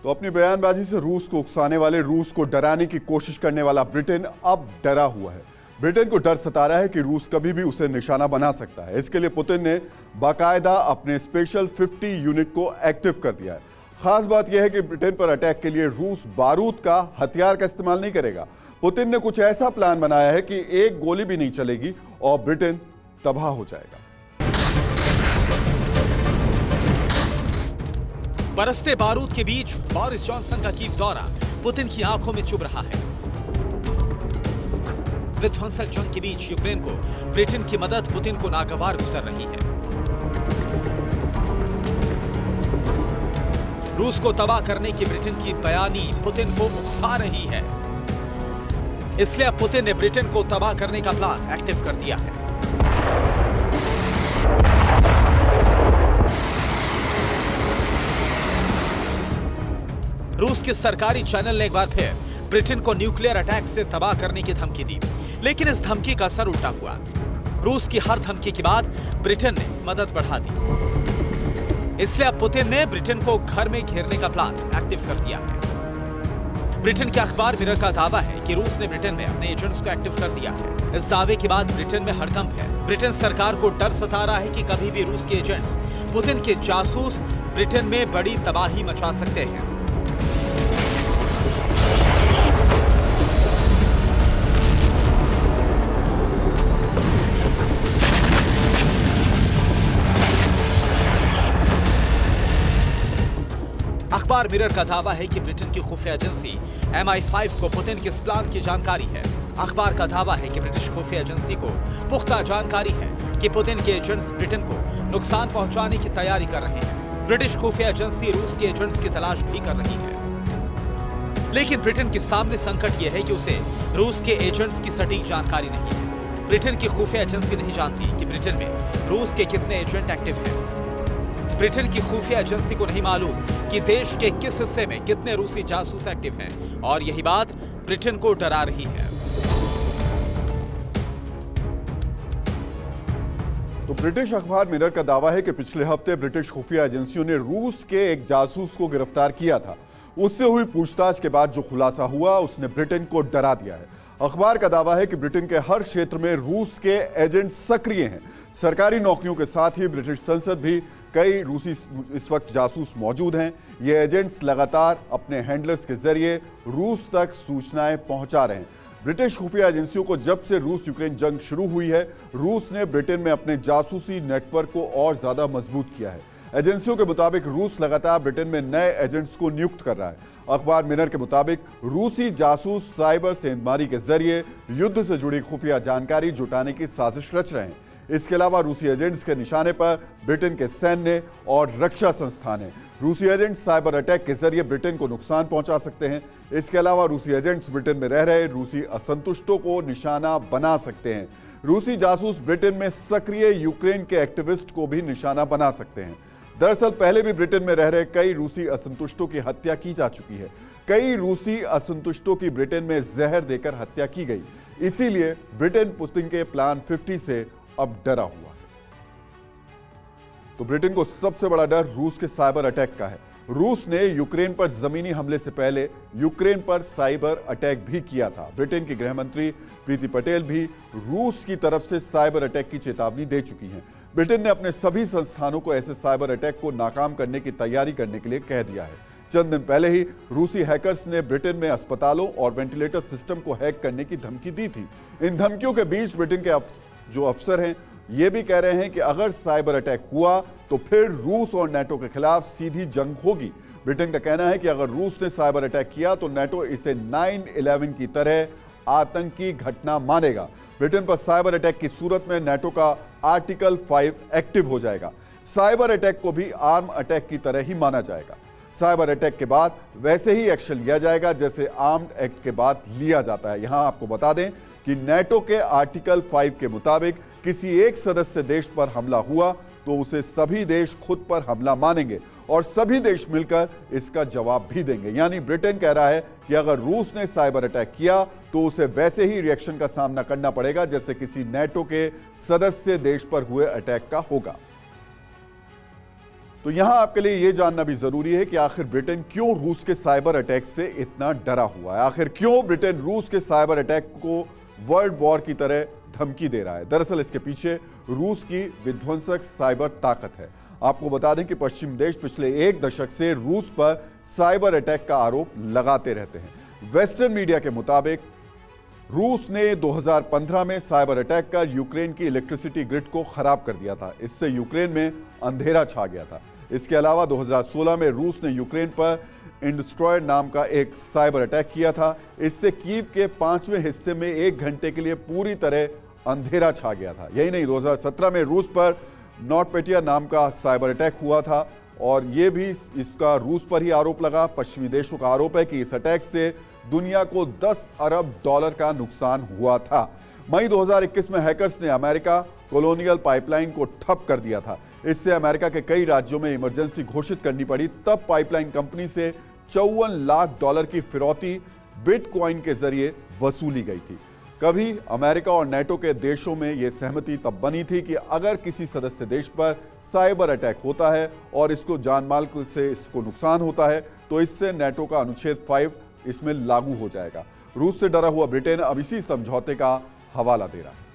तो अपनी बयानबाजी से रूस को उकसाने वाले, रूस को डराने की कोशिश करने वाला ब्रिटेन अब डरा हुआ है। ब्रिटेन को डर सता रहा है कि रूस कभी भी उसे निशाना बना सकता है। इसके लिए पुतिन ने बाकायदा अपने स्पेशल 50 यूनिट को एक्टिव कर दिया है। खास बात यह है कि ब्रिटेन पर अटैक के लिए रूस बारूद का, हथियार का इस्तेमाल नहीं करेगा। पुतिन ने कुछ ऐसा प्लान बनाया है कि एक गोली भी नहीं चलेगी और ब्रिटेन तबाह हो जाएगा। बरसते बारूद के बीच बोरिस जॉनसन का कीव दौरा पुतिन की आंखों में चुभ रहा है। विध्वंसक जंग के बीच यूक्रेन को ब्रिटेन की मदद पुतिन को नागवार गुजर रही है। रूस को तबाह करने की ब्रिटेन की बयानी पुतिन को उकसा रही है। इसलिए अब पुतिन ने ब्रिटेन को तबाह करने का प्लान एक्टिव कर दिया है। रूस के सरकारी चैनल ने एक बार फिर ब्रिटेन को न्यूक्लियर अटैक से तबाह करने की धमकी दी, लेकिन इस धमकी का असर उल्टा हुआ। रूस की हर धमकी के बाद ब्रिटेन ने मदद बढ़ा दी। इसलिए अब पुतिन ने ब्रिटेन को घर में घेरने का प्लान एक्टिव कर दिया है। ब्रिटेन के अखबार मिरर का दावा है कि रूस ने ब्रिटेन में अपने एजेंट्स को एक्टिव कर दिया है। इस दावे के बाद ब्रिटेन में हड़कंप है। ब्रिटेन सरकार को डर सता रहा है कि कभी भी रूस के एजेंट्स, पुतिन के जासूस ब्रिटेन में बड़ी तबाही मचा सकते हैं। अखबार मिरर का दावा है कि ब्रिटेन की खुफिया एजेंसी MI5 को पुतिन के इस प्लान की जानकारी है। अखबार का दावा है कि ब्रिटिश खुफिया एजेंसी को पुख्ता जानकारी है कि पुतिन के एजेंट्स ब्रिटेन को नुकसान पहुंचाने की तैयारी कर रहे हैं। ब्रिटिश खुफिया एजेंसी रूस के एजेंट्स की तलाश भी कर रही है, लेकिन ब्रिटेन के सामने संकट यह है कि उसे रूस के एजेंट्स की सटीक जानकारी नहीं है। ब्रिटेन की खुफिया एजेंसी नहीं जानती कि ब्रिटेन में रूस के कितने एजेंट एक्टिव हैं। ब्रिटेन की खुफिया एजेंसी को नहीं मालूम कि देश के किस हिस्से में कितने रूसी जासूस एक्टिव हैं, और यही बात ब्रिटेन को डरा रही है। तो ब्रिटिश अखबार मिरर का दावा है कि पिछले हफ्ते ब्रिटिश खुफिया एजेंसियों ने रूस के एक जासूस को गिरफ्तार किया था। उससे हुई पूछताछ के बाद जो खुलासा हुआ, उसने ब्रिटेन को डरा दिया है। अखबार का दावा है कि ब्रिटेन के हर क्षेत्र में रूस के एजेंट सक्रिय हैं। सरकारी नौकरियों के साथ ही ब्रिटिश संसद भी कई रूसी इस वक्त जासूस मौजूद हैं। ये एजेंट्स लगातार अपने हैंडलर्स के जरिए रूस तक सूचनाएं पहुंचा रहे हैं। ब्रिटिश खुफिया एजेंसियों को जब से रूस यूक्रेन जंग शुरू हुई है, रूस ने ब्रिटेन में अपने जासूसी नेटवर्क को और ज्यादा मजबूत किया है। एजेंसियों के मुताबिक रूस लगातार ब्रिटेन में नए एजेंट्स को नियुक्त कर रहा है। अखबार मिरर के मुताबिक रूसी जासूस साइबर सेंधमारी के जरिए युद्ध से जुड़ी खुफिया जानकारी जुटाने की साजिश रच रहे हैं। इसके अलावा रूसी एजेंट्स के निशाने पर ब्रिटेन के सैन्य और रक्षा संस्थान हैं। रूसी एजेंट साइबर अटैक के जरिए ब्रिटेन को नुकसान पहुंचा सकते हैं। इसके अलावा रूसी एजेंट्स ब्रिटेन में रह रहे रूसी असंतुष्टों को निशाना बना सकते हैं। रूसी जासूस ब्रिटेन में सक्रिय यूक्रेन के एक्टिविस्ट को भी निशाना बना सकते हैं। दरअसल पहले भी ब्रिटेन में रह रहे कई रूसी असंतुष्टों की हत्या की जा चुकी है। कई रूसी असंतुष्टों की ब्रिटेन में जहर देकर हत्या की गई। इसीलिए ब्रिटेन पुतिन के प्लान 50 से अब डरा हुआ है। तो ब्रिटेन को सबसे बड़ा डर रूस के साइबर अटैक का है। रूस ने यूक्रेन पर जमीनी हमले से पहले यूक्रेन पर साइबर अटैक भी किया था। ब्रिटेन की गृह मंत्री प्रीति पटेल भी रूस की तरफ से साइबर अटैक की चेतावनी दे चुकी हैं। ब्रिटेन ने अपने सभी संस्थानों को ऐसे साइबर अटैक को नाकाम करने की तैयारी करने के लिए कह दिया है। चंद दिन पहले ही रूसी हैकर्स ने ब्रिटेन में अस्पतालों और वेंटिलेटर सिस्टम को हैक करने की धमकी दी थी। इन धमकियों के बीच ब्रिटेन के जो अफसर हैं, ये भी कह रहे हैं कि अगर साइबर अटैक हुआ तो फिर रूस और नाटो के खिलाफ सीधी जंग होगी। ब्रिटेन का कहना है कि अगर रूस ने साइबर अटैक किया तो नाटो इसे 9/11 की तरह आतंकी घटना मानेगा। ब्रिटेन पर साइबर अटैक की सूरत में नाटो का आर्टिकल 5 एक्टिव हो जाएगा। साइबर अटैक को भी आर्म अटैक की तरह ही माना जाएगा। साइबर अटैक के बाद वैसे ही एक्शन लिया जाएगा जैसे आर्म्ड एक्ट के बाद लिया जाता है। यहां आपको बता दें कि नाटो के आर्टिकल 5 के मुताबिक किसी एक सदस्य देश पर हमला हुआ तो उसे सभी देश खुद पर हमला मानेंगे और सभी देश मिलकर इसका जवाब भी देंगे। यानी ब्रिटेन कह रहा है कि अगर रूस ने साइबर अटैक किया तो उसे वैसे ही रिएक्शन का सामना करना पड़ेगा जैसे किसी नाटो के सदस्य देश पर हुए अटैक का होगा। तो यहां आपके लिए यह जानना भी जरूरी है कि आखिर ब्रिटेन क्यों रूस के साइबर अटैक से इतना डरा हुआ है। आखिर क्यों ब्रिटेन रूस के साइबर अटैक को वर्ल्ड वॉर की तरह धमकी दे रहा है। दरअसल इसके पीछे रूस की विध्वंसक साइबर ताकत है। आपको बता दें कि पश्चिम देश पिछले एक दशक से रूस पर साइबर अटैक का आरोप लगाते रहते हैं। वेस्टर्न मीडिया के मुताबिक रूस ने 2015 में साइबर अटैक कर यूक्रेन की इलेक्ट्रिसिटी ग्रिड को खराब कर दिया था। इससे यूक्रेन में अंधेरा छा गया था। इसके अलावा 2016 में रूस ने यूक्रेन पर इंडस्ट्रॉयर नाम का एक साइबर अटैक किया था। इससे कीव के 5वें हिस्से में 1 घंटे के लिए पूरी तरह अंधेरा छा गया था। यही नहीं, 2017 में रूस पर नॉटपेटिया नाम का साइबर अटैक हुआ था और ये भी इसका रूस पर ही आरोप लगा। पश्चिमी देशों का आरोप है कि इस अटैक से दुनिया को 10 अरब डॉलर का नुकसान हुआ था। मई 2021 में हैकर्स ने अमेरिका कॉलोनियल पाइपलाइन को ठप कर दिया था। इससे अमेरिका के कई राज्यों में इमरजेंसी घोषित करनी पड़ी। तब पाइपलाइन कंपनी से $54 लाख की फिरौती बिटकॉइन के जरिए वसूली गई थी। कभी अमेरिका और नेटो के देशों में यह सहमति तब बनी थी कि अगर किसी सदस्य देश पर साइबर अटैक होता है और इसको जानमाल से इसको नुकसान होता है तो इससे नेटो का अनुच्छेद 5 इसमें लागू हो जाएगा। रूस से डरा हुआ ब्रिटेन अब इसी समझौते का हवाला दे रहा है।